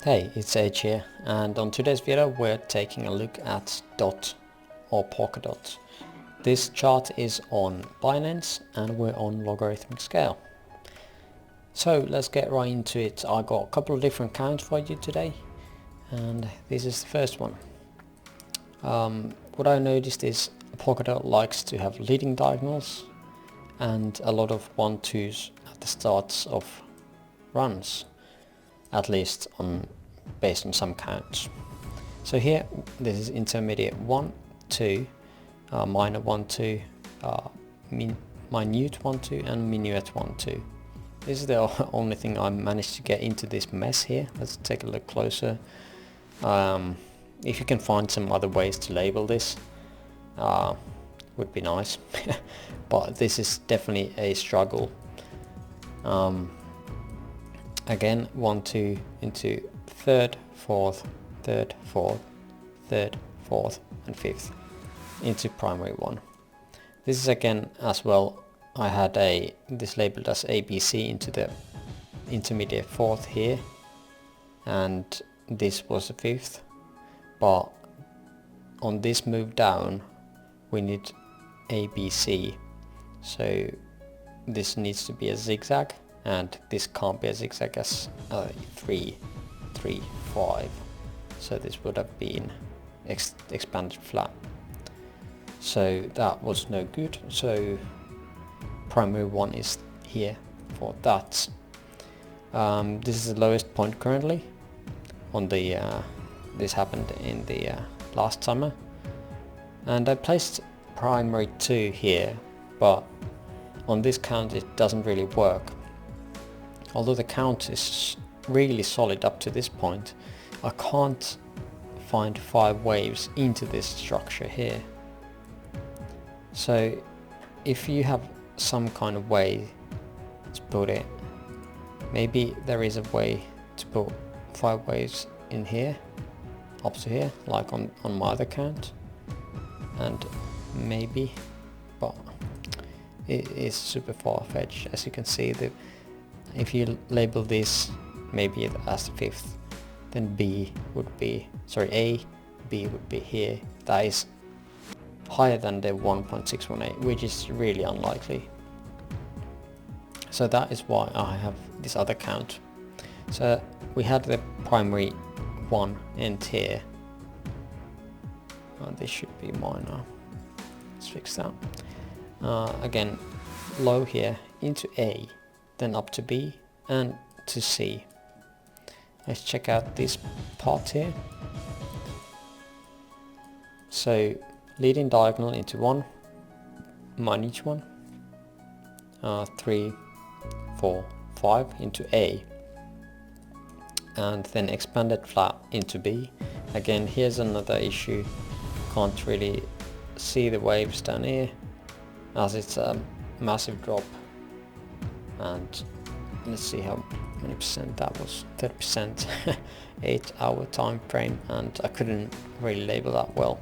Hey, it's H here, and on today's video we're taking a look at DOT or POLKADOT. This chart is on Binance and we're on logarithmic scale. So let's get right into it. I got a couple of different counts for you today, and this is the first one. What I noticed is POLKADOT likes to have leading diagonals and a lot of 1-2s at the starts of runs, at least based on some counts. So here this is intermediate 1, 2, minor 1, 2, minute 1, 2 and minuet 1, 2. This is the only thing I managed to get into this mess here. Let's take a look closer. If you can find some other ways to label this, would be nice. But this is definitely a struggle. Again, 1, 2 into third, fourth, third, fourth, third, fourth and fifth into primary 1. This is again as well, I had this labeled as ABC into the intermediate fourth here, and this was the fifth, but on this move down we need ABC, so this needs to be a zigzag, and this can't be a zigzag as 3, 3, 5, so this would have been expanded flat, so that was no good. So primary 1 is here for that. This is the lowest point currently on the this happened in the last summer, and I placed primary 2 here, but on this count it doesn't really work. Although the count is really solid up to this point, I can't find 5 waves into this structure here. So if you have some kind of way to put it, maybe there is a way to put 5 waves in here, up to here, like on my other count, and maybe, but it is super far-fetched. As you can see, if you label this maybe as the fifth, then B would be, sorry, B would be here. That is higher than the 1.618, which is really unlikely. So that is why I have this other count. So we had the primary 1 end here. This should be minor. Let's fix that. Again, low here into A, then up to B and to C. Let's check out this part here. So leading diagonal into 1, minus 1, 3, 4, 5 into A, and then expanded flat into B. Again, here's another issue, can't really see the waves down here as it's a massive drop, and let's see how many percent that was. 30%. 8-hour time frame, and I couldn't really label that well,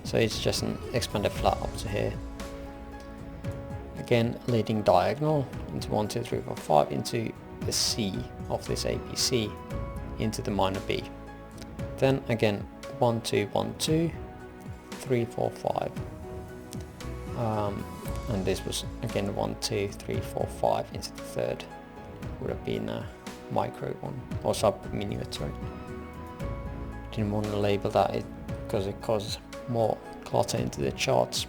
so it's just an expanded flat up to here. Again, leading diagonal into 1, 2, 3, 4, 5 into the C of this ABC into the minor B. Then again 1, 2, 1, 2, 3, 4, 5. And this was again 1, 2, 3, 4, 5 into the third. Would have been a micro one, or sub minuet, sorry. Didn't want to label that because it causes more clutter into the charts.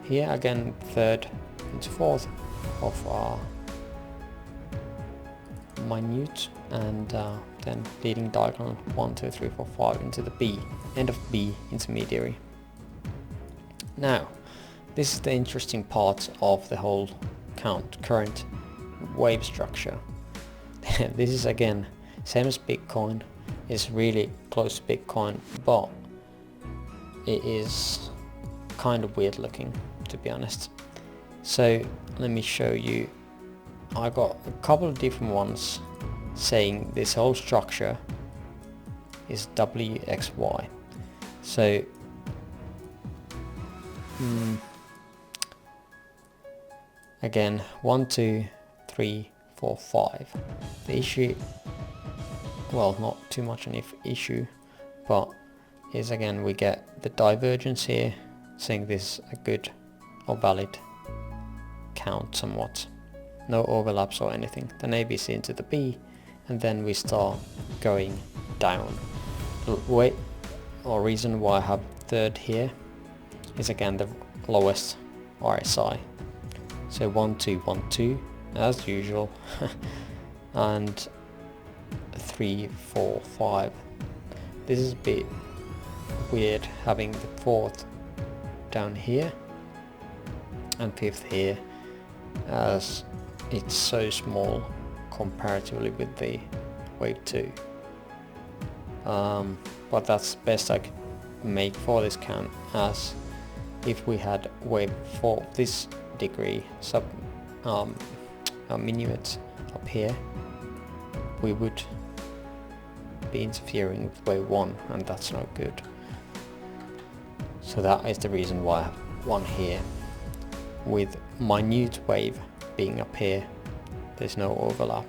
Here again third into fourth of minute, and then leading diagonal 1, 2, 3, 4, 5 into the B, end of B intermediary. Now this is the interesting part of the whole current wave structure. This is again same as Bitcoin, it's really close to Bitcoin, but it is kind of weird looking, to be honest. So let me show you. I got a couple of different ones saying this whole structure is WXY. So again 1, 2, 3, 4, 5. The issue well, not too much an issue, but is again we get the divergence here, saying this is a good or valid count somewhat. No overlaps or anything. Then ABC into the B, and then we start going down. Reason why I have third here is again the lowest RSI. So 1 2 1 2 as usual, and 3 4 5. This is a bit weird having the fourth down here and fifth here, as it's so small comparatively with the wave 2. But that's best I could make for this count, as if we had wave 4 this degree minuet up here, we would be interfering with wave 1, and that's not good. So that is the reason why I have one here. With minute wave being up here, there's no overlap,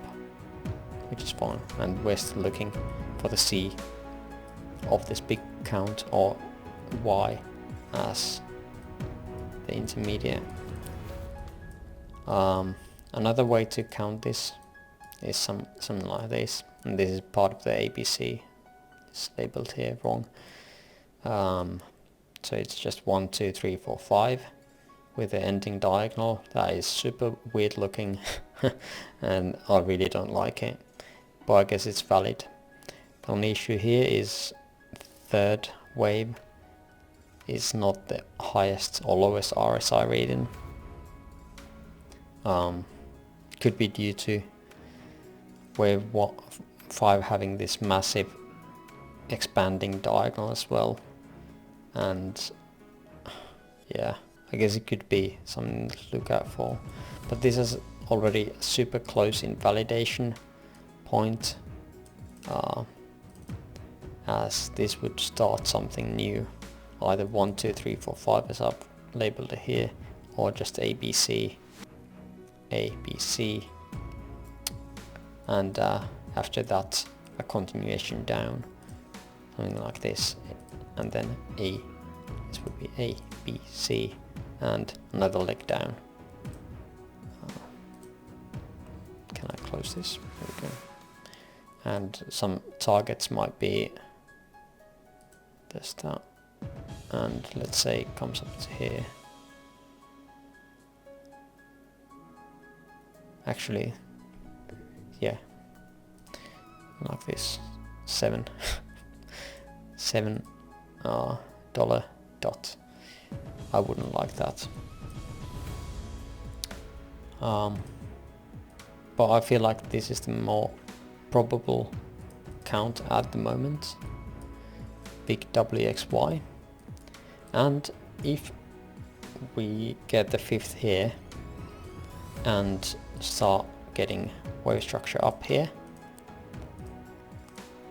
which is fine, and we're still looking for the C of this big count, or Y as the intermediate. Another way to count this is something like this, and this is part of the ABC. It's labeled here wrong. So it's just 1 2 3 4 5 with the ending diagonal. That is super weird looking and I really don't like it, but I guess it's valid. The only issue here is third wave is not the highest or lowest RSI reading. Could be due to wave 5 having this massive expanding diagonal as well, and yeah, I guess it could be something to look out for. But this is already super close in validation point, as this would start something new, either 1 2 3 4 5 as I've labeled it here, or just ABC, and after that a continuation down, something like this, and then this would be A, B, C, and another leg down. Can I close this? There we go. And some targets might be this, that, and let's say it comes up to here. Actually, yeah, like this, $7 dot. I wouldn't like that. But I feel like this is the more probable count at the moment, big WXY. And if we get the fifth here and start getting wave structure up here,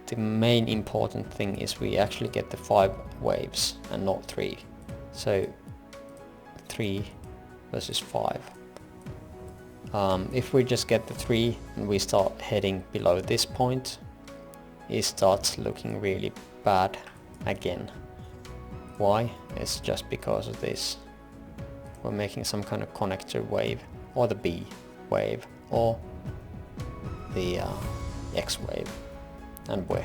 the main important thing is we actually get the 5 waves and not 3. So 3 versus 5. If we just get the 3 and we start heading below this point, it starts looking really bad again. Why? It's just because of this. We're making some kind of connector wave, or the B wave, or the X wave, and we're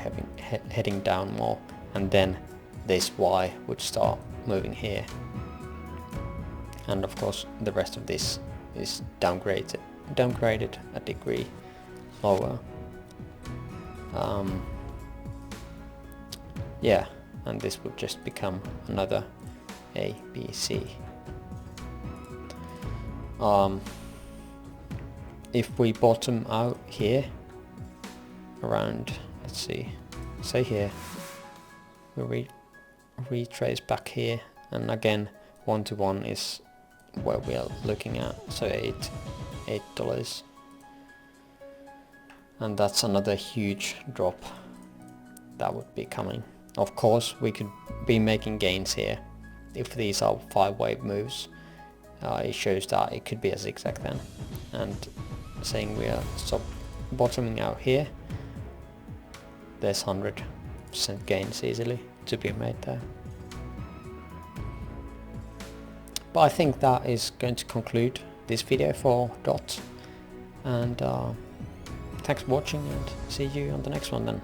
heading down more, and then this Y would start moving here, and of course the rest of this is downgraded a degree lower. Yeah, and this would just become another A, B, C. If we bottom out here around, let's see, say here, we retrace back here, and again 1 to 1 is where we are looking at, so $8, and that's another huge drop that would be coming. Of course we could be making gains here if these are 5 wave moves. It shows that it could be a zigzag then, and saying we are bottoming out here, there's 100% gains easily to be made there. But I think that is going to conclude this video for DOT, and thanks for watching, and see you on the next one then.